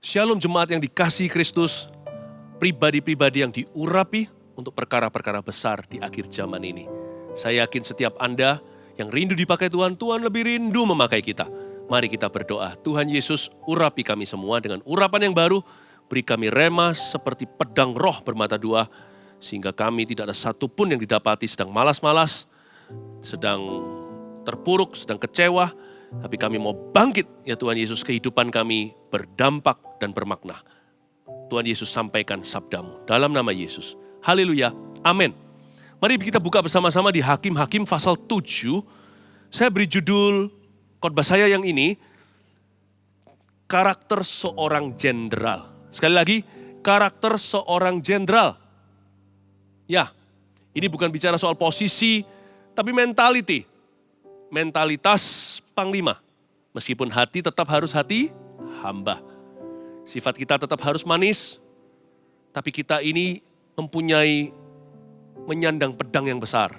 Shalom jemaat yang dikasihi Kristus, pribadi-pribadi yang diurapi untuk perkara-perkara besar di akhir zaman ini. Saya yakin setiap Anda yang rindu dipakai Tuhan, Tuhan lebih rindu memakai kita. Mari kita berdoa, Tuhan Yesus urapi kami semua dengan urapan yang baru, beri kami rema seperti pedang roh bermata dua, sehingga kami tidak ada satupun yang didapati sedang malas-malas, sedang terpuruk, sedang kecewa, tapi kami mau bangkit ya Tuhan Yesus, kehidupan kami berdampak dan bermakna. Tuhan Yesus sampaikan sabdamu dalam nama Yesus. Haleluya, amin. Mari kita buka bersama-sama di Hakim-Hakim pasal 7. Saya beri judul khotbah saya yang ini, karakter seorang jenderal. Sekali lagi, karakter seorang jenderal. Ya, ini bukan bicara soal posisi, tapi mentality. Mentalitas panglima. Meskipun hati tetap harus hati hamba. Sifat kita tetap harus manis, tapi kita ini mempunyai menyandang pedang yang besar.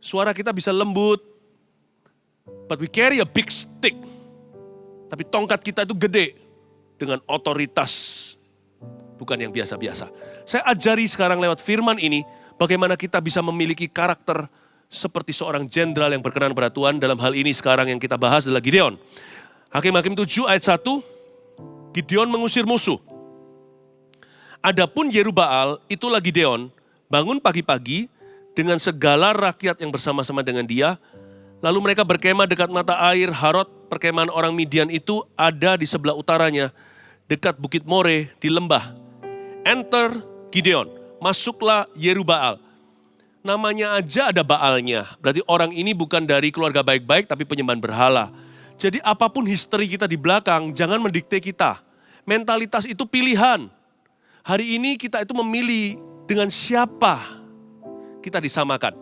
Suara kita bisa lembut, but we carry a big stick. Tapi tongkat kita itu gede dengan otoritas, bukan yang biasa-biasa. Saya ajari sekarang lewat firman ini, bagaimana kita bisa memiliki karakter seperti seorang jenderal yang berkenan pada Tuhan. Dalam hal ini sekarang yang kita bahas adalah Gideon. Hakim-Hakim 7 ayat 1, Gideon mengusir musuh. Adapun Yerubbaal, itulah Gideon, bangun pagi-pagi dengan segala rakyat yang bersama-sama dengan dia. Lalu mereka berkemah dekat mata air Harod. Perkemahan orang Midian itu ada di sebelah utaranya, dekat Bukit More di lembah. Enter Gideon, masuklah Yerubbaal. Namanya aja ada Baalnya, berarti orang ini bukan dari keluarga baik-baik tapi penyembahan berhala. Jadi apapun history kita di belakang, jangan mendikte kita. Mentalitas itu pilihan. Hari ini kita itu memilih dengan siapa kita disamakan.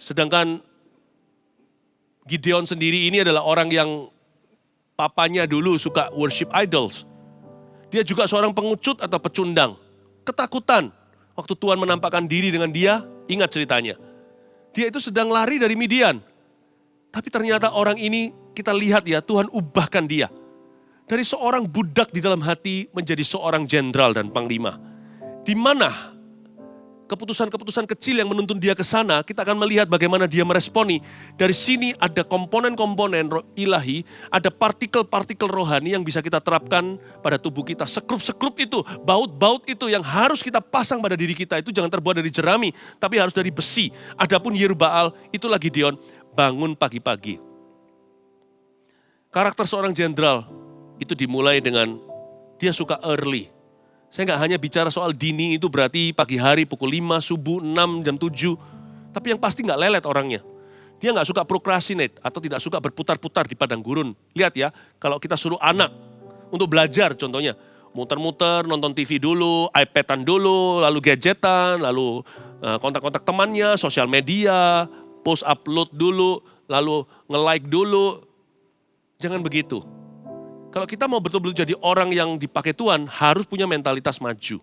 Sedangkan Gideon sendiri ini adalah orang yang papanya dulu suka worship idols. Dia juga seorang pengecut atau pecundang. Ketakutan. Waktu Tuhan menampakkan diri dengan dia, ingat ceritanya. Dia itu sedang lari dari Midian. Tapi ternyata orang ini, kita lihat ya, Tuhan ubahkan dia. Dari seorang budak di dalam hati menjadi seorang jenderal dan panglima. Di mana keputusan-keputusan kecil yang menuntun dia ke sana, kita akan melihat bagaimana dia meresponi. Dari sini ada komponen-komponen ilahi, ada partikel-partikel rohani yang bisa kita terapkan pada tubuh kita. Sekrup-sekrup itu, baut-baut itu yang harus kita pasang pada diri kita, itu jangan terbuat dari jerami, tapi harus dari besi. Adapun Yerubbaal, itulah Gideon, bangun pagi-pagi. Karakter seorang jenderal itu dimulai dengan dia suka early. Saya nggak hanya bicara soal dini, itu berarti pagi hari pukul 5, subuh 6, jam 7. Tapi yang pasti nggak lelet orangnya. Dia nggak suka procrastinate atau tidak suka berputar-putar di padang gurun. Lihat ya, kalau kita suruh anak untuk belajar contohnya. Muter-muter, nonton TV dulu, iPad-an dulu, lalu gadgetan, lalu kontak-kontak temannya, sosial media, post upload dulu, lalu nge-like dulu. Jangan begitu. Kalau kita mau betul-betul jadi orang yang dipakai Tuhan, harus punya mentalitas maju.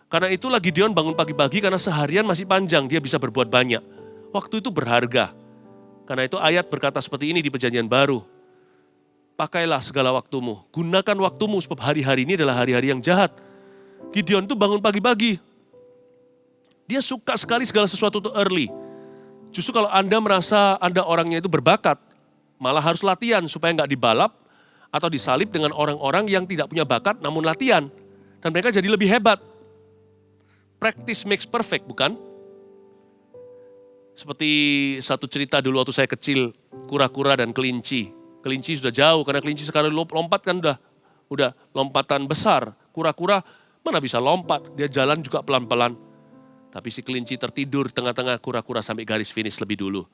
Karena itulah Gideon bangun pagi-pagi karena seharian masih panjang, dia bisa berbuat banyak. Waktu itu berharga. Karena itu ayat berkata seperti ini di Perjanjian Baru. Pakailah segala waktumu, gunakan waktumu sebab hari-hari ini adalah hari-hari yang jahat. Gideon itu bangun pagi-pagi. Dia suka sekali segala sesuatu itu early. Justru kalau Anda merasa Anda orangnya itu berbakat, malah harus latihan supaya nggak dibalap, atau disalib dengan orang-orang yang tidak punya bakat namun latihan. Dan mereka jadi lebih hebat. Practice makes perfect, bukan? Seperti satu cerita dulu waktu saya kecil, kura-kura dan kelinci. Kelinci sudah jauh, karena kelinci sekarang lompat kan udah lompatan besar. Kura-kura mana bisa lompat, dia jalan juga pelan-pelan. Tapi si kelinci tertidur tengah-tengah kura-kura sampai garis finish lebih dulu.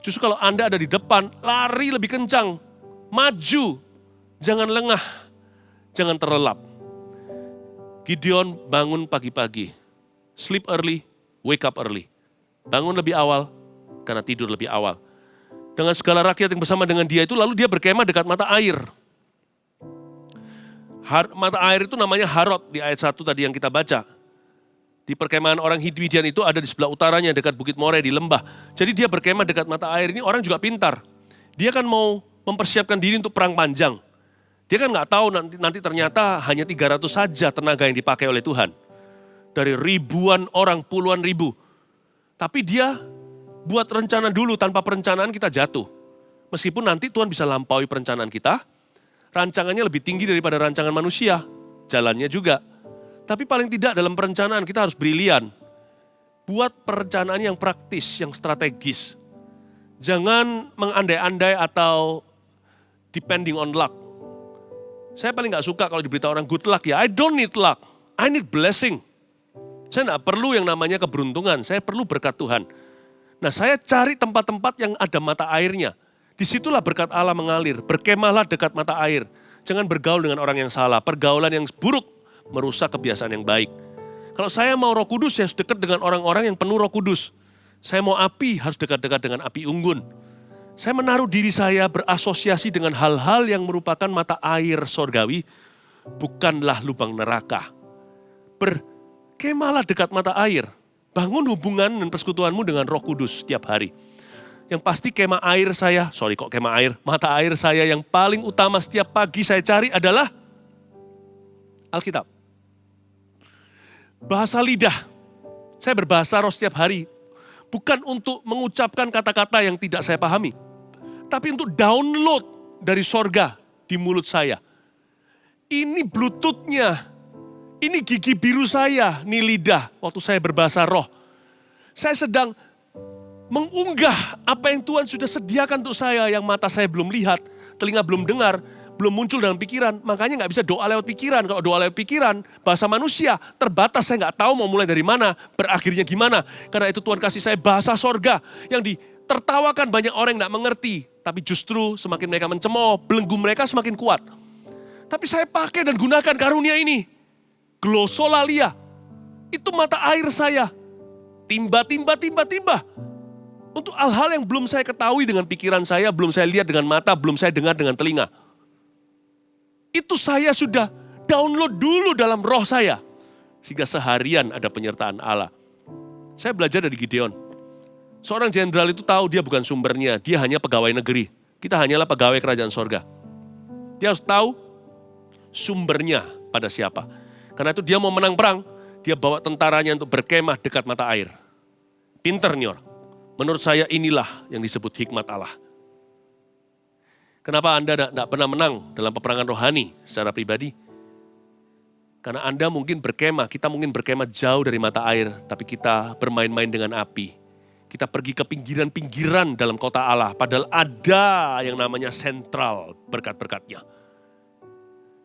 Justru kalau Anda ada di depan, lari lebih kencang, maju. Jangan lengah, jangan terlelap. Gideon bangun pagi-pagi. Sleep early, wake up early. Bangun lebih awal, karena tidur lebih awal. Dengan segala rakyat yang bersama dengan dia itu, lalu dia berkemah dekat mata air. Mata air itu namanya Harod di ayat 1 tadi yang kita baca. Di perkemahan orang Midian itu ada di sebelah utaranya dekat Bukit More di lembah. Jadi dia berkemah dekat mata air ini, orang juga pintar. Dia kan mau mempersiapkan diri untuk perang panjang. Dia kan nggak tahu nanti ternyata hanya 300 saja tenaga yang dipakai oleh Tuhan. Dari ribuan orang, puluhan ribu. Tapi dia buat rencana dulu, tanpa perencanaan kita jatuh. Meskipun nanti Tuhan bisa lampaui perencanaan kita, rancangannya lebih tinggi daripada rancangan manusia. Jalannya juga. Tapi paling tidak dalam perencanaan kita harus brilian. Buat perencanaan yang praktis, yang strategis. Jangan mengandai-andai atau depending on luck. Saya paling gak suka kalau diberitahu orang good luck ya. I don't need luck, I need blessing. Saya gak perlu yang namanya keberuntungan, saya perlu berkat Tuhan. Nah saya cari tempat-tempat yang ada mata airnya. Disitulah berkat Allah mengalir, berkemahlah dekat mata air. Jangan bergaul dengan orang yang salah, pergaulan yang buruk merusak kebiasaan yang baik. Kalau saya mau Roh Kudus, saya harus dekat dengan orang-orang yang penuh Roh Kudus. Saya mau api, harus dekat-dekat dengan api unggun. Saya menaruh diri saya berasosiasi dengan hal-hal yang merupakan mata air sorgawi, bukanlah lubang neraka. Berkemahlah dekat mata air, bangun hubungan dan persekutuanmu dengan Roh Kudus setiap hari. Yang pasti mata air saya yang paling utama setiap pagi saya cari adalah Alkitab. Bahasa lidah, saya berbahasa roh setiap hari. Bukan untuk mengucapkan kata-kata yang tidak saya pahami. Tapi untuk download dari sorga di mulut saya. Ini bluetoothnya, ini gigi biru saya, ini lidah waktu saya berbahasa roh. Saya sedang mengunggah apa yang Tuhan sudah sediakan untuk saya, yang mata saya belum lihat, telinga belum dengar, belum muncul dalam pikiran. Makanya gak bisa doa lewat pikiran. Kalau doa lewat pikiran, bahasa manusia terbatas, saya gak tahu mau mulai dari mana, berakhirnya gimana. Karena itu Tuhan kasih saya bahasa sorga yang ditertawakan banyak orang yang gak mengerti. Tapi justru semakin mereka mencemooh, belenggu mereka semakin kuat. Tapi saya pakai dan gunakan karunia ini. Glosolalia. Itu mata air saya. Timba. Untuk hal-hal yang belum saya ketahui dengan pikiran saya, belum saya lihat dengan mata, belum saya dengar dengan telinga. Itu saya sudah download dulu dalam roh saya. Sehingga seharian ada penyertaan Allah. Saya belajar dari Gideon. Seorang jenderal itu tahu dia bukan sumbernya, dia hanya pegawai negeri. Kita hanyalah pegawai kerajaan sorga. Dia harus tahu sumbernya pada siapa. Karena itu dia mau menang perang, dia bawa tentaranya untuk berkemah dekat mata air. Pinter nih orang. Menurut saya inilah yang disebut hikmat Allah. Kenapa Anda tidak pernah menang dalam peperangan rohani secara pribadi? Karena Anda mungkin berkemah, kita mungkin berkemah jauh dari mata air, tapi kita bermain-main dengan api. Kita pergi ke pinggiran-pinggiran dalam kota Allah, padahal ada yang namanya sentral berkat-berkatnya.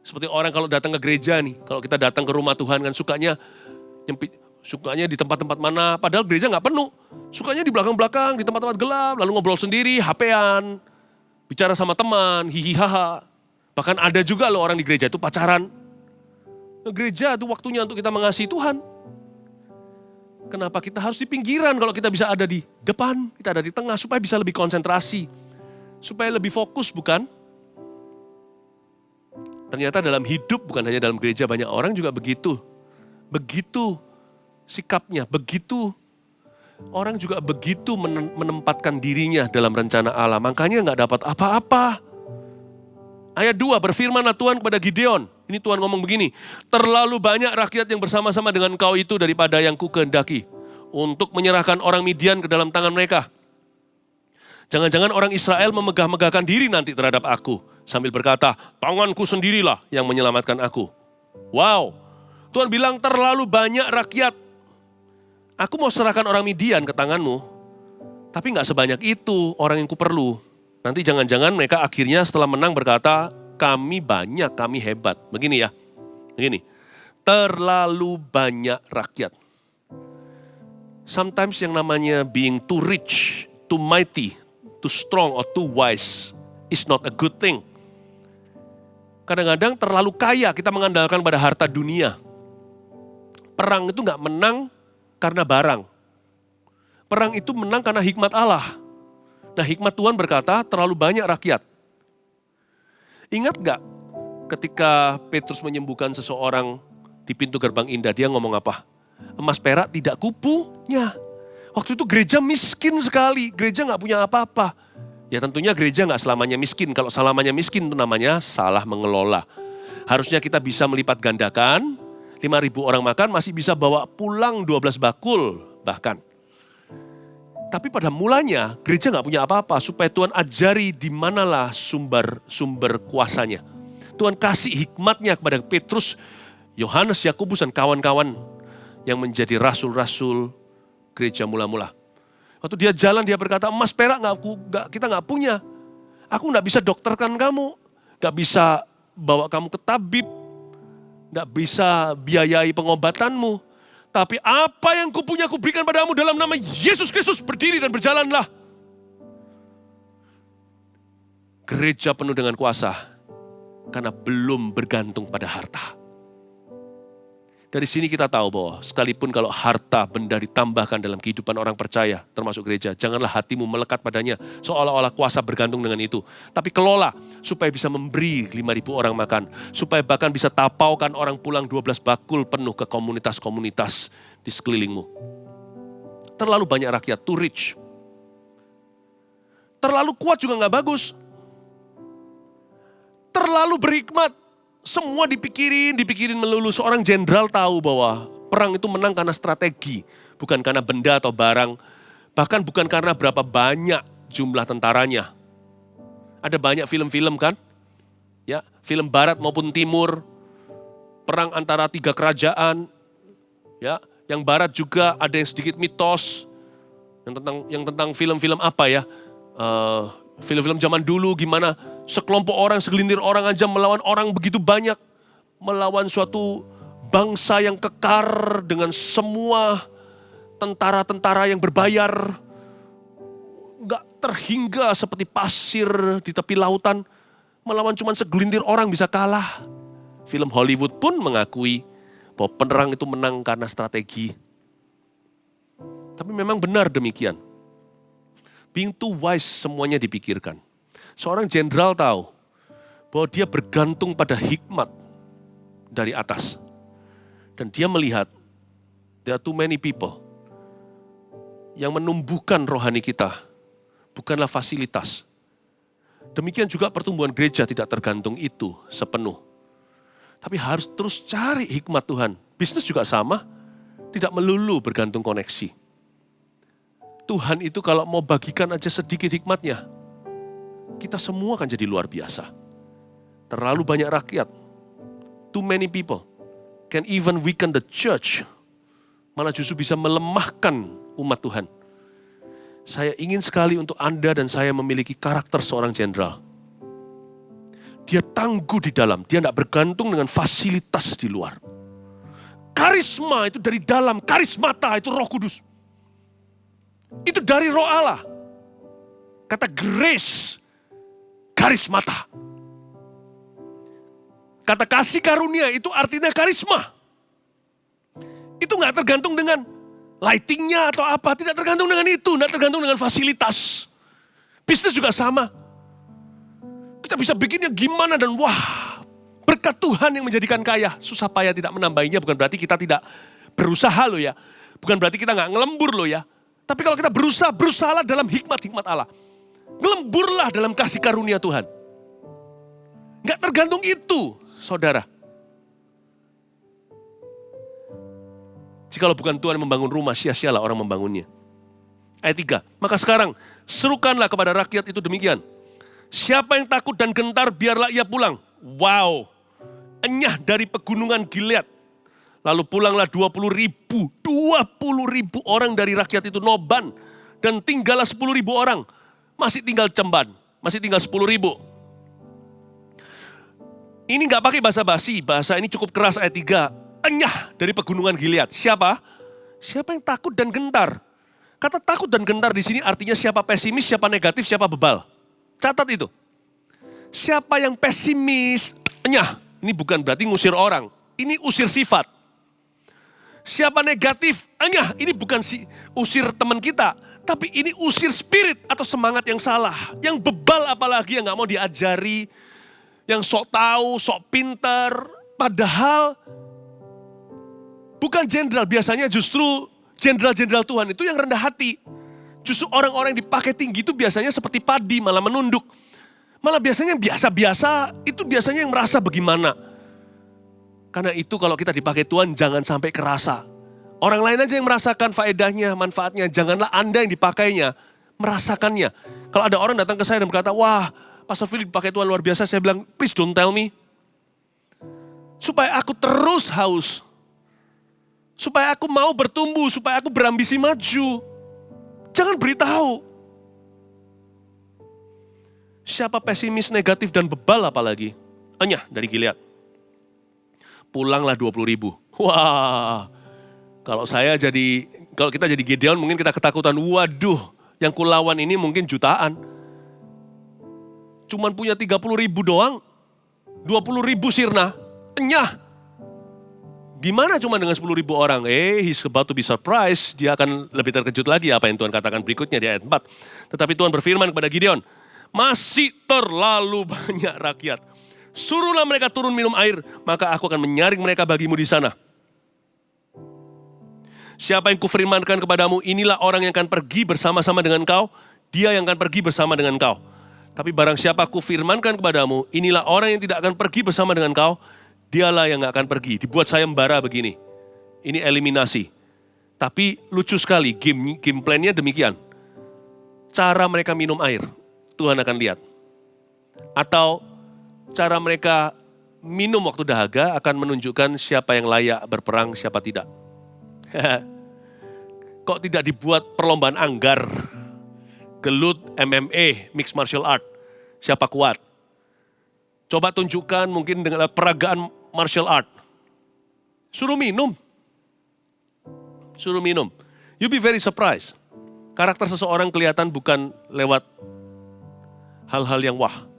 Seperti orang kalau datang ke gereja nih, kalau kita datang ke rumah Tuhan kan sukanya di tempat-tempat mana, padahal gereja nggak penuh. Sukanya di belakang-belakang, di tempat-tempat gelap, lalu ngobrol sendiri, HP-an, bicara sama teman, hihihaha. Bahkan ada juga loh orang di gereja itu pacaran. Gereja itu waktunya untuk kita mengasihi Tuhan. Kenapa kita harus di pinggiran kalau kita bisa ada di depan, kita ada di tengah, supaya bisa lebih konsentrasi. Supaya lebih fokus, bukan? Ternyata dalam hidup, bukan hanya dalam gereja, banyak orang juga begitu. Begitu sikapnya, begitu. Orang juga begitu menempatkan dirinya dalam rencana Allah. Makanya gak dapat apa-apa. Ayat 2, berfirmanlah Tuhan kepada Gideon. Ini Tuhan ngomong begini, terlalu banyak rakyat yang bersama-sama dengan kau itu daripada yang ku kehendaki. Untuk menyerahkan orang Midian ke dalam tangan mereka. Jangan-jangan orang Israel memegah-megahkan diri nanti terhadap aku. Sambil berkata, tanganku sendirilah yang menyelamatkan aku. Wow, Tuhan bilang terlalu banyak rakyat. Aku mau serahkan orang Midian ke tanganmu. Tapi gak sebanyak itu orang yang ku perlu. Nanti jangan-jangan mereka akhirnya setelah menang berkata, kami banyak, kami hebat. Begini ya, begini. Terlalu banyak rakyat. Sometimes yang namanya being too rich, too mighty, too strong or too wise is not a good thing. Kadang-kadang terlalu kaya kita mengandalkan pada harta dunia. Perang itu gak menang karena barang. Perang itu menang karena hikmat Allah. Nah hikmat Tuhan berkata terlalu banyak rakyat. Ingat gak ketika Petrus menyembuhkan seseorang di pintu gerbang indah, dia ngomong apa? Emas perak tidak kupunya. Waktu itu gereja miskin sekali, gereja gak punya apa-apa. Ya tentunya gereja nggak selamanya miskin. Kalau selamanya miskin itu namanya salah mengelola. Harusnya kita bisa melipat gandakan, 5.000 orang makan masih bisa bawa pulang 12 bakul bahkan. Tapi pada mulanya gereja nggak punya apa-apa supaya Tuhan ajari di manalah sumber kuasanya. Tuhan kasih hikmatnya kepada Petrus, Yohanes, Yakobus dan kawan-kawan yang menjadi rasul-rasul gereja mula-mula. Waktu dia jalan, dia berkata, emas perak kita nggak punya. Aku nggak bisa dokterkan kamu, nggak bisa bawa kamu ke tabib, nggak bisa biayai pengobatanmu. Tapi apa yang kupunya kuberikan padamu dalam nama Yesus Kristus, berdiri dan berjalanlah. Gereja penuh dengan kuasa, karena belum bergantung pada harta. Dari sini kita tahu bahwa sekalipun kalau harta benda ditambahkan dalam kehidupan orang percaya, termasuk gereja, janganlah hatimu melekat padanya seolah-olah kuasa bergantung dengan itu. Tapi kelola supaya bisa memberi 5.000 orang makan, supaya bahkan bisa tapaukan orang pulang 12 bakul penuh ke komunitas-komunitas di sekelilingmu. Terlalu banyak rakyat, too rich. Terlalu kuat juga nggak bagus. Terlalu berhikmat. Semua dipikirin melulu. Seorang jenderal tahu bahwa perang itu menang karena strategi, bukan karena benda atau barang, bahkan bukan karena berapa banyak jumlah tentaranya. Ada banyak film-film kan? Ya, film barat maupun timur, perang antara 3 kerajaan. Ya, yang barat juga ada yang sedikit mitos, yang tentang film-film apa ya? Film-film zaman dulu gimana sekelompok orang, segelintir orang aja melawan orang begitu banyak. Melawan suatu bangsa yang kekar dengan semua tentara-tentara yang berbayar. Gak terhingga seperti pasir di tepi lautan. Melawan cuma segelintir orang bisa kalah. Film Hollywood pun mengakui bahwa penerang itu menang karena strategi. Tapi memang benar demikian. Being too wise semuanya dipikirkan. Seorang jenderal tahu bahwa dia bergantung pada hikmat dari atas. Dan dia melihat, there are too many people yang menumbuhkan rohani kita, bukanlah fasilitas. Demikian juga pertumbuhan gereja tidak tergantung itu sepenuh. Tapi harus terus cari hikmat Tuhan. Bisnis juga sama, tidak melulu bergantung koneksi. Tuhan itu kalau mau bagikan aja sedikit hikmatnya, kita semua akan jadi luar biasa. Terlalu banyak rakyat, too many people, can even weaken the church, malah justru bisa melemahkan umat Tuhan. Saya ingin sekali untuk Anda dan saya memiliki karakter seorang jenderal. Dia tangguh di dalam, dia tidak bergantung dengan fasilitas di luar. Karisma itu dari dalam, karismata itu Roh Kudus. Itu dari Roh Allah. Kata grace, karismata. Kata kasih karunia itu artinya karisma. Itu gak tergantung dengan lightingnya atau apa. Tidak tergantung dengan itu, tidak tergantung dengan fasilitas. Bisnis juga sama. Kita bisa bikinnya gimana dan wah, berkat Tuhan yang menjadikan kaya. Susah payah tidak menambahinya bukan berarti kita tidak berusaha loh ya. Bukan berarti kita gak ngelembur loh ya. Tapi kalau kita berusahalah dalam hikmat-hikmat Allah. Ngelemburlah dalam kasih karunia Tuhan. Nggak tergantung itu, saudara. Jikalau bukan Tuhan yang membangun rumah, sia-sialah orang membangunnya. Ayat 3, maka sekarang serukanlah kepada rakyat itu demikian. Siapa yang takut dan gentar, biarlah ia pulang. Wow, enyah dari pegunungan Gilead. Lalu pulanglah 20.000 orang dari rakyat itu noban. Dan tinggallah 10.000 orang. Masih tinggal cemban, masih tinggal 10.000. Ini gak pakai bahasa basi, bahasa ini cukup keras ayat 3. Enyah dari pegunungan Gilead. Siapa? Siapa yang takut dan gentar. Kata takut dan gentar di sini artinya siapa pesimis, siapa negatif, siapa bebal. Catat itu. Siapa yang pesimis, enyah. Ini bukan berarti ngusir orang, ini usir sifat. Siapa negatif, enyah, ini bukan usir teman kita, tapi ini usir spirit atau semangat yang salah. Yang bebal apalagi yang gak mau diajari, yang sok tahu, sok pintar. Padahal bukan jenderal, biasanya justru jenderal-jenderal Tuhan itu yang rendah hati. Justru orang-orang yang dipakai tinggi itu biasanya seperti padi, malah menunduk. Malah biasanya biasa-biasa, itu biasanya yang merasa bagaimana. Karena itu kalau kita dipakai Tuhan jangan sampai kerasa. Orang lain aja yang merasakan faedahnya, manfaatnya. Janganlah Anda yang dipakainya, merasakannya. Kalau ada orang datang ke saya dan berkata, wah Pastor Philip dipakai Tuhan luar biasa. Saya bilang, please don't tell me. Supaya aku terus haus. Supaya aku mau bertumbuh, supaya aku berambisi maju. Jangan beritahu. Siapa pesimis, negatif, dan bebal apalagi? Enyah dari Gilead. Pulanglah 20.000. Wah, kalau kita jadi Gideon mungkin kita ketakutan. Waduh, yang kulawan ini mungkin jutaan. Cuman punya 30.000 doang. 20.000 sirna. Enyah. Gimana cuma dengan 10.000 orang? He's about to be surprised. Dia akan lebih terkejut lagi apa yang Tuhan katakan berikutnya di ayat 4. Tetapi Tuhan berfirman kepada Gideon, masih terlalu banyak rakyat. Suruhlah mereka turun minum air, maka aku akan menyaring mereka bagimu di sana. Siapa yang kufirmankan kepadamu, inilah orang yang akan pergi bersama-sama dengan kau, dia yang akan pergi bersama dengan kau. Tapi barang siapa kufirmankan kepadamu, inilah orang yang tidak akan pergi bersama dengan kau, dialah yang gak akan pergi. Dibuat sayembara begini. Ini eliminasi. Tapi lucu sekali, game plan-nya demikian. Cara mereka minum air, Tuhan akan lihat. Atau cara mereka minum waktu dahaga akan menunjukkan siapa yang layak berperang, siapa tidak. Kok tidak dibuat perlombaan anggar? Gelut, MMA, mixed martial art. Siapa kuat? Coba tunjukkan mungkin dengan peragaan martial art. Suruh minum. Suruh minum. You'll be very surprised. Karakter seseorang kelihatan bukan lewat hal-hal yang wah.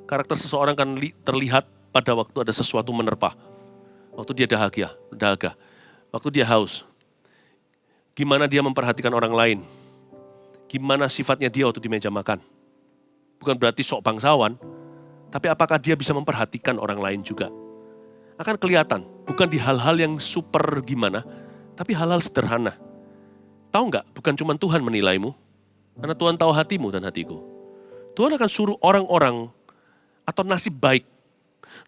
Karakter seseorang kan terlihat pada waktu ada sesuatu menerpa. Waktu dia dahaga. Waktu dia haus. Gimana dia memperhatikan orang lain. Gimana sifatnya dia waktu di meja makan. Bukan berarti sok bangsawan. Tapi apakah dia bisa memperhatikan orang lain juga? Akan kelihatan, bukan di hal-hal yang super gimana, tapi hal-hal sederhana. Tahu nggak, bukan cuma Tuhan menilaimu, karena Tuhan tahu hatimu dan hatiku. Tuhan akan suruh orang-orang atau nasib baik.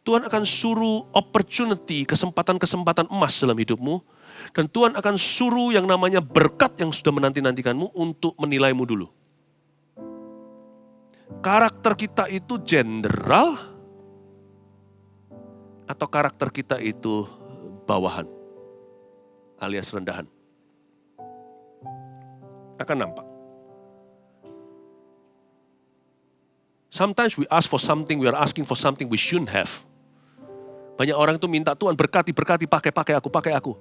Tuhan akan suruh opportunity, kesempatan-kesempatan emas dalam hidupmu. Dan Tuhan akan suruh yang namanya berkat yang sudah menanti-nantikanmu untuk menilaimu dulu. Karakter kita itu jenderal, atau karakter kita itu bawahan, alias rendahan. Akan nampak. Sometimes we ask for something, we are asking for something we shouldn't have. Banyak orang itu minta Tuhan berkati, pakai aku.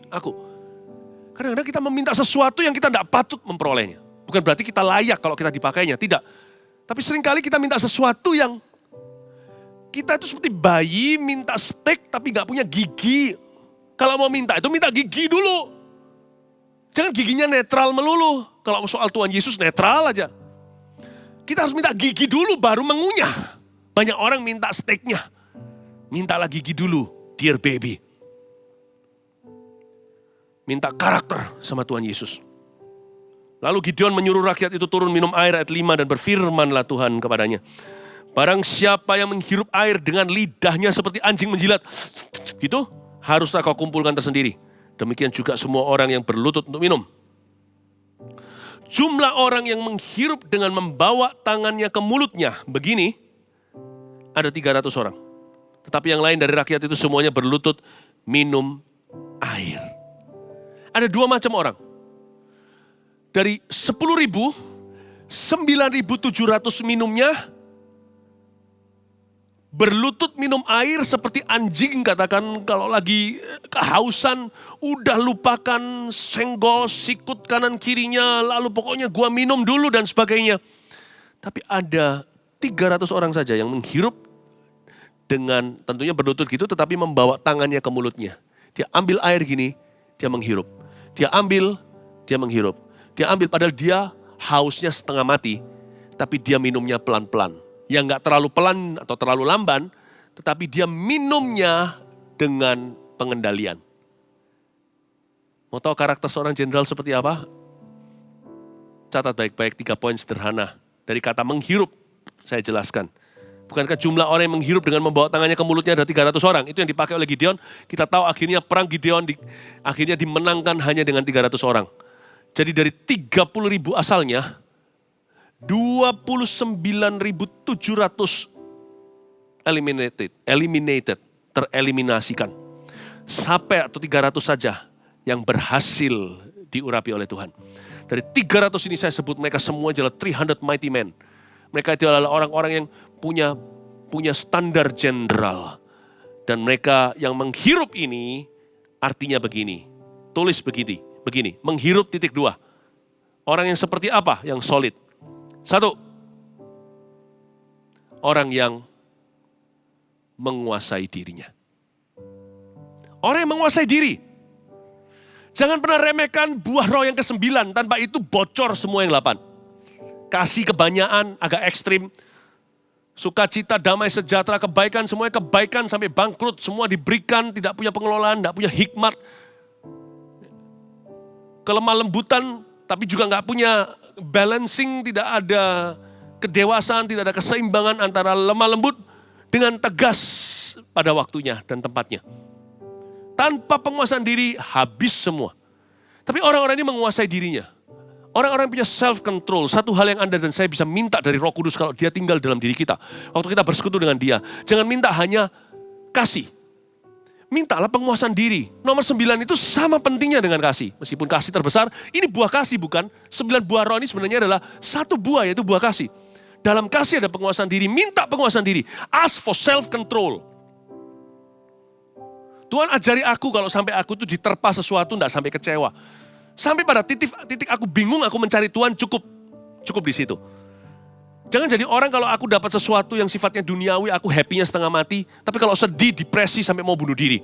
Aku. Kadang-kadang kita meminta sesuatu yang kita tidak patut memperolehnya. Bukan berarti kita layak kalau kita dipakainya, tidak. Tapi seringkali kita minta sesuatu yang kita itu seperti bayi minta steak tapi gak punya gigi. Kalau mau minta itu minta gigi dulu. Jangan giginya netral melulu. Kalau soal Tuhan Yesus netral aja. Kita harus minta gigi dulu baru mengunyah. Banyak orang minta steaknya. Mintalah gigi dulu, dear baby. Minta karakter sama Tuhan Yesus. Lalu Gideon menyuruh rakyat itu turun minum air ayat 5 dan berfirmanlah Tuhan kepadanya. Barang siapa yang menghirup air dengan lidahnya seperti anjing menjilat, gitu, haruslah kau kumpulkan tersendiri. Demikian juga semua orang yang berlutut untuk minum. Jumlah orang yang menghirup dengan membawa tangannya ke mulutnya, begini, ada 300 orang. Tetapi yang lain dari rakyat itu semuanya berlutut minum air. Ada 2 macam orang. Dari 10.000, 9.700 minumnya, berlutut minum air seperti anjing, katakan kalau lagi kehausan, udah lupakan senggol, sikut kanan kirinya, lalu pokoknya gua minum dulu dan sebagainya. Tapi ada 300 orang saja yang menghirup dengan tentunya berlutut gitu, tetapi membawa tangannya ke mulutnya. Dia ambil air gini, dia menghirup. Dia ambil, dia menghirup. Dia ambil padahal dia hausnya setengah mati, tapi dia minumnya pelan-pelan. Yang gak terlalu pelan atau terlalu lamban, tetapi dia minumnya dengan pengendalian. Mau tahu karakter seorang jenderal seperti apa? Catat baik-baik 3 poin sederhana. Dari kata menghirup, saya jelaskan. Bukankah jumlah orang yang menghirup dengan membawa tangannya ke mulutnya ada 300 orang? Itu yang dipakai oleh Gideon. Kita tahu akhirnya perang Gideon akhirnya dimenangkan hanya dengan 300 orang. Jadi dari 30.000 asalnya, 29.700 eliminated, tereliminasikan. Sampai atau 300 saja yang berhasil diurapi oleh Tuhan. Dari 300 ini saya sebut mereka semua adalah 300 mighty men. Mereka itu adalah orang-orang yang punya standar jenderal. Dan mereka yang menghirup ini artinya begini. Tulis begini. Menghirup titik 2. Orang yang seperti apa? Yang solid. 1. Orang yang menguasai dirinya. Orang yang menguasai diri. Jangan pernah remehkan buah roh yang ke-9. Tanpa itu bocor semua yang 8. Kasih kebanyakan, agak ekstrim. Sukacita, damai, sejahtera, kebaikan, semuanya kebaikan sampai bangkrut. Semua diberikan, tidak punya pengelolaan, tidak punya hikmat. Kelemah lembutan, tapi juga nggak punya balancing, tidak ada kedewasaan, tidak ada keseimbangan antara lemah lembut dengan tegas pada waktunya dan tempatnya. Tanpa penguasaan diri, habis semua. Tapi orang-orang ini menguasai dirinya. Orang-orang punya self-control. Satu hal yang Anda dan saya bisa minta dari Roh Kudus kalau dia tinggal dalam diri kita. Waktu kita bersekutu dengan dia. Jangan minta hanya kasih. Mintalah penguasaan diri. Nomor 9 itu sama pentingnya dengan kasih. Meskipun kasih terbesar, ini buah kasih bukan? 9 buah roh ini sebenarnya adalah satu buah, yaitu buah kasih. Dalam kasih ada penguasaan diri. Minta penguasaan diri. Ask for self-control. Tuhan ajari aku kalau sampai aku itu diterpa sesuatu, enggak sampai kecewa. Sampai pada titik aku bingung, aku mencari Tuhan, cukup di situ. Jangan jadi orang kalau aku dapat sesuatu yang sifatnya duniawi, aku happy-nya setengah mati. Tapi kalau sedih, depresi, sampai mau bunuh diri.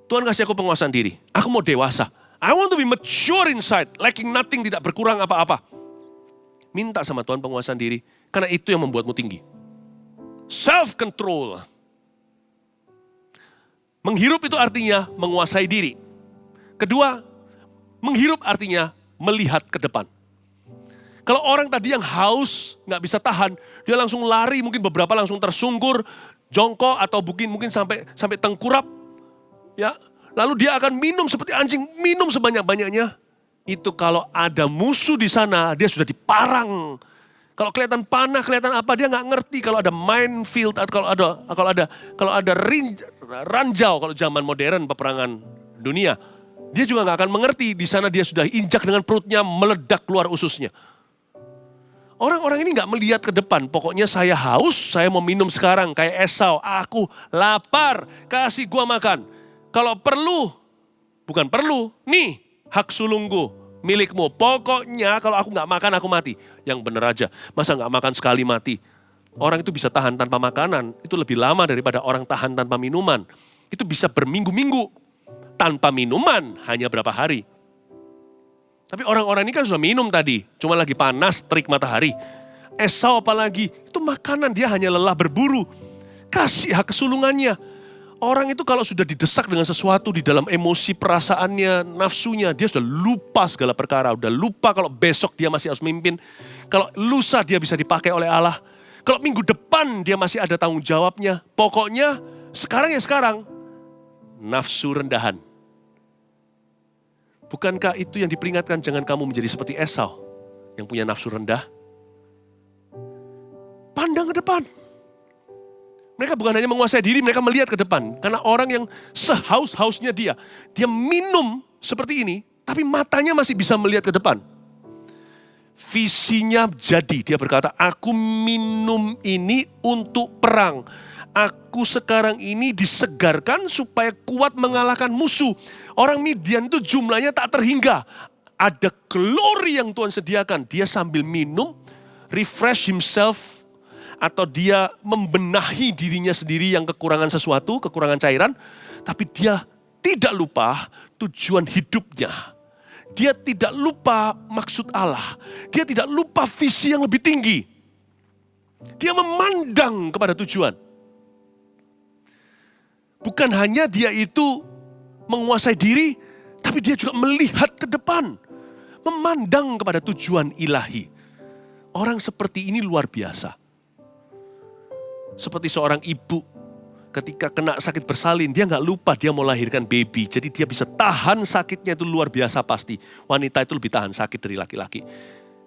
Tuhan kasih aku penguasaan diri. Aku mau dewasa. I want to be mature inside, lacking nothing, tidak berkurang apa-apa. Minta sama Tuhan penguasaan diri, karena itu yang membuatmu tinggi. Self-control. Menghirup itu artinya menguasai diri. Kedua, menghirup artinya melihat ke depan. Kalau orang tadi yang haus, nggak bisa tahan, dia langsung lari, mungkin beberapa langsung tersungkur, jongkok, atau mungkin sampai tengkurap. Ya, lalu dia akan minum seperti anjing, minum sebanyak-banyaknya. Itu kalau ada musuh di sana, dia sudah diparang. Kalau kelihatan panah, kelihatan apa, dia nggak ngerti. Kalau ada minefield, kalau ada ranjau, kalau zaman modern peperangan dunia, dia juga nggak akan mengerti. Di sana dia sudah injak dengan perutnya, meledak keluar ususnya. Orang-orang ini nggak melihat ke depan. Pokoknya saya haus, saya mau minum sekarang. Kayak Esau, aku lapar, kasih gua makan. Kalau perlu, bukan perlu, nih hak sulungku, milikmu. Pokoknya kalau aku nggak makan, aku mati. Yang bener aja, masa nggak makan sekali mati? Orang itu bisa tahan tanpa makanan, itu lebih lama daripada orang tahan tanpa minuman. Itu bisa berminggu-minggu. Tanpa minuman, hanya berapa hari. Tapi orang-orang ini kan sudah minum tadi, cuma lagi panas, terik matahari. Esau apalagi, itu makanan, dia hanya lelah berburu. Kasih hak kesulungannya. Orang itu kalau sudah didesak dengan sesuatu di dalam emosi, perasaannya, nafsunya, dia sudah lupa segala perkara. Udah lupa kalau besok dia masih harus mimpin. Kalau lusa dia bisa dipakai oleh Allah. Kalau minggu depan dia masih ada tanggung jawabnya. Pokoknya sekarang ya sekarang. Nafsu rendahan. Bukankah itu yang diperingatkan, jangan kamu menjadi seperti Esau yang punya nafsu rendah? Pandang ke depan. Mereka bukan hanya menguasai diri, mereka melihat ke depan. Karena orang yang sehaus-hausnya dia minum seperti ini, tapi matanya masih bisa melihat ke depan. Visinya jadi, dia berkata, aku minum ini untuk perang. Aku sekarang ini disegarkan supaya kuat mengalahkan musuh. Orang Midian itu jumlahnya tak terhingga. Ada glory yang Tuhan sediakan. Dia sambil minum, refresh himself, atau dia membenahi dirinya sendiri yang kekurangan sesuatu, kekurangan cairan. Tapi dia tidak lupa tujuan hidupnya. Dia tidak lupa maksud Allah. Dia tidak lupa visi yang lebih tinggi. Dia memandang kepada tujuan. Bukan hanya dia itu menguasai diri, tapi dia juga melihat ke depan. memandang kepada tujuan ilahi. Orang seperti ini luar biasa. Seperti seorang ibu ketika kena sakit bersalin, dia nggak lupa dia mau lahirkan baby. Jadi dia bisa tahan sakitnya, itu luar biasa pasti. Wanita itu lebih tahan sakit dari laki-laki.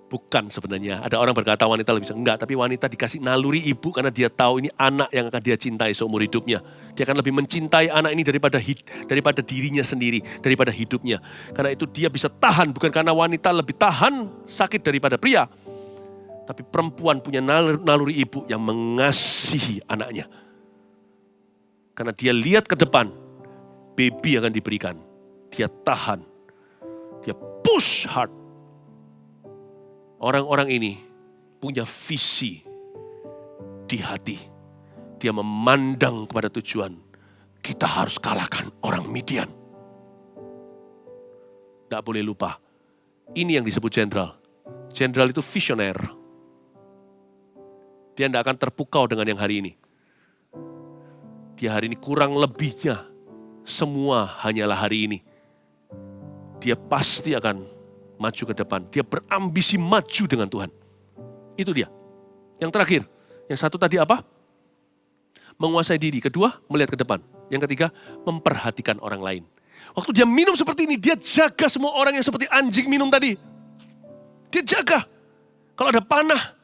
Bukan sebenarnya, ada orang berkata wanita lebih bisa. Enggak, tapi wanita dikasih naluri ibu karena dia tahu ini anak yang akan dia cintai seumur hidupnya. Dia akan lebih mencintai anak ini daripada dirinya sendiri, daripada hidupnya. Karena itu dia bisa tahan, bukan karena wanita lebih tahan sakit daripada pria. Tapi perempuan punya naluri ibu yang mengasihi anaknya. Karena dia lihat ke depan, baby akan diberikan. Dia tahan, dia push hard. Orang-orang ini punya visi di hati. Dia memandang kepada tujuan. Kita harus kalahkan orang Midian. Tidak boleh lupa. Ini yang disebut jenderal. Jenderal itu visioner. Dia tidak akan terpukau dengan yang hari ini. Dia hari ini kurang lebihnya. Semua hanyalah hari ini. Dia pasti akan maju ke depan. Dia berambisi maju dengan Tuhan. Itu dia. Yang terakhir. Yang satu tadi apa? Menguasai diri. Kedua, melihat ke depan. Yang ketiga, memperhatikan orang lain. Waktu dia minum seperti ini, dia jaga semua orang yang seperti anjing minum tadi. Dia jaga. Kalau ada panah,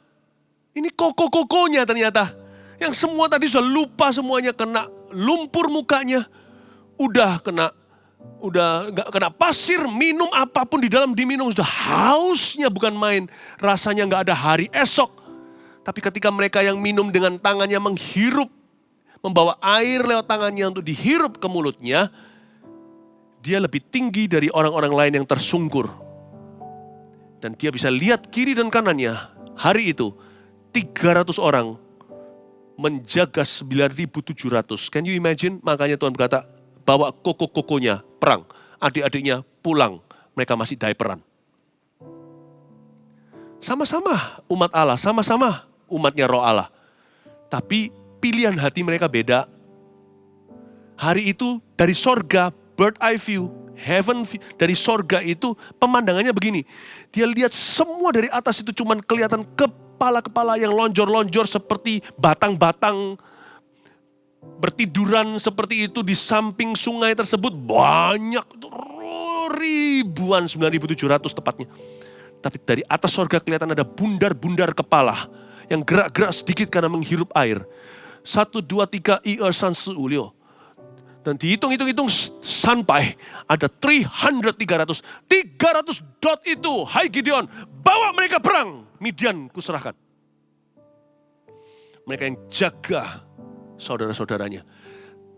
ini koko-kokonya ternyata. Yang semua tadi sudah lupa semuanya, kena lumpur mukanya. Udah nggak kena pasir, minum apapun di dalam diminum, sudah hausnya bukan main. Rasanya nggak ada hari esok. Tapi ketika mereka yang minum dengan tangannya menghirup, membawa air lewat tangannya untuk dihirup ke mulutnya, dia lebih tinggi dari orang-orang lain yang tersungkur. Dan dia bisa lihat kiri dan kanannya. Hari itu 300 orang menjaga 9.700. Can you imagine? Makanya Tuhan berkata, bawa koko-kokonya perang. Adik-adiknya pulang. Mereka masih diaperan. Sama-sama umat Allah. Sama-sama umatnya roh Allah. Tapi pilihan hati mereka beda. Hari itu dari sorga, bird eye view, heaven view. Dari sorga itu pemandangannya begini. Dia lihat semua dari atas itu cuman kelihatan kepala-kepala yang lonjor-lonjor seperti batang-batang bertiduran seperti itu di samping sungai tersebut. Banyak, ribuan, 9.700 tepatnya. Tapi dari atas sorga kelihatan ada bundar-bundar kepala yang gerak-gerak sedikit karena menghirup air. 1, 2, 3, ulio. Dan dihitung-hitung sampai ada 300 dot itu. Hai Gideon, bawa mereka perang. Midian kuserahkan. Mereka yang jaga saudara-saudaranya.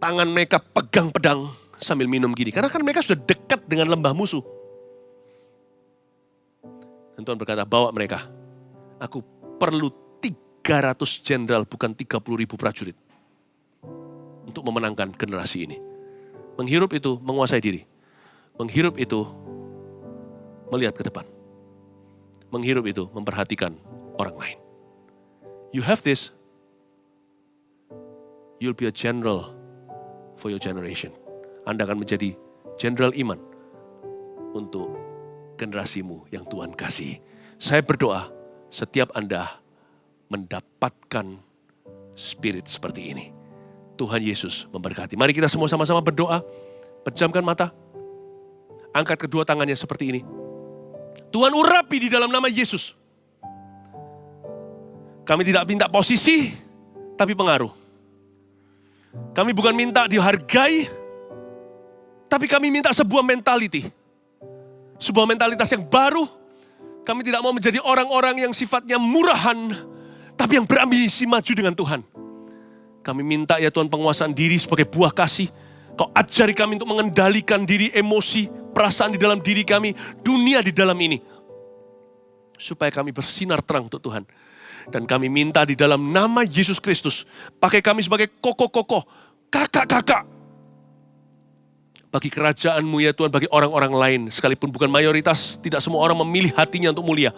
Tangan mereka pegang pedang sambil minum gini. Karena kan mereka sudah dekat dengan lembah musuh. Dan Tuhan berkata, bawa mereka. Aku perlu 300 jenderal, bukan 30.000 prajurit. Untuk memenangkan generasi ini. Menghirup itu menguasai diri. Menghirup itu melihat ke depan. Menghirup itu memperhatikan orang lain. You have this. You'll be a general for your generation. Anda akan menjadi jenderal iman untuk generasimu yang Tuhan kasih. Saya berdoa setiap Anda mendapatkan spirit seperti ini. Tuhan Yesus memberkati. Mari kita semua sama-sama berdoa. Pejamkan mata. Angkat kedua tangannya seperti ini. Tuhan urapi di dalam nama Yesus. Kami tidak minta posisi, tapi pengaruh. Kami bukan minta dihargai, tapi kami minta sebuah mentality. Sebuah mentalitas yang baru. Kami tidak mau menjadi orang-orang yang sifatnya murahan, tapi yang berambisi maju dengan Tuhan. Kami minta ya Tuhan penguasaan diri sebagai buah kasih. Kau ajari kami untuk mengendalikan diri, emosi, perasaan di dalam diri kami, dunia di dalam ini. Supaya kami bersinar terang untuk Tuhan. Dan kami minta di dalam nama Yesus Kristus, pakai kami sebagai koko-koko, kakak-kakak. Bagi kerajaan-Mu ya Tuhan, bagi orang-orang lain. Sekalipun bukan mayoritas, tidak semua orang memilih hatinya untuk mulia.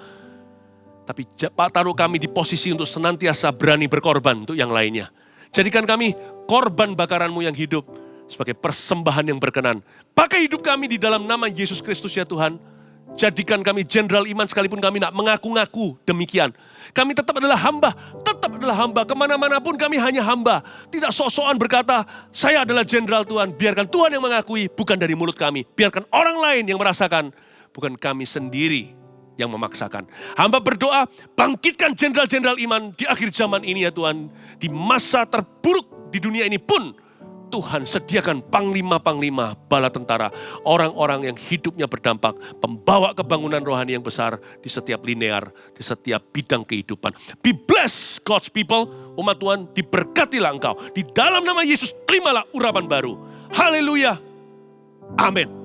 Tapi taruh kami di posisi untuk senantiasa berani berkorban untuk yang lainnya. Jadikan kami korban bakaran-Mu yang hidup sebagai persembahan yang berkenan. Pakai hidup kami di dalam nama Yesus Kristus ya Tuhan. Jadikan kami jenderal iman sekalipun kami tidak mengaku-ngaku demikian. Kami tetap adalah hamba, tetap adalah hamba. Kemana-mana pun kami hanya hamba. Tidak sok-sokan berkata, saya adalah jenderal Tuhan. Biarkan Tuhan yang mengakui, bukan dari mulut kami. Biarkan orang lain yang merasakan, bukan kami sendiri yang memaksakan. Hamba berdoa, bangkitkan jenderal-jenderal iman di akhir zaman ini ya Tuhan. Di masa terburuk di dunia ini pun, Tuhan sediakan panglima-panglima bala tentara, orang-orang yang hidupnya berdampak, pembawa kebangunan rohani yang besar di setiap linear, di setiap bidang kehidupan. Be blessed God's people, umat Tuhan, diberkatilah engkau. Di dalam nama Yesus terimalah urapan baru. Haleluya. Amin.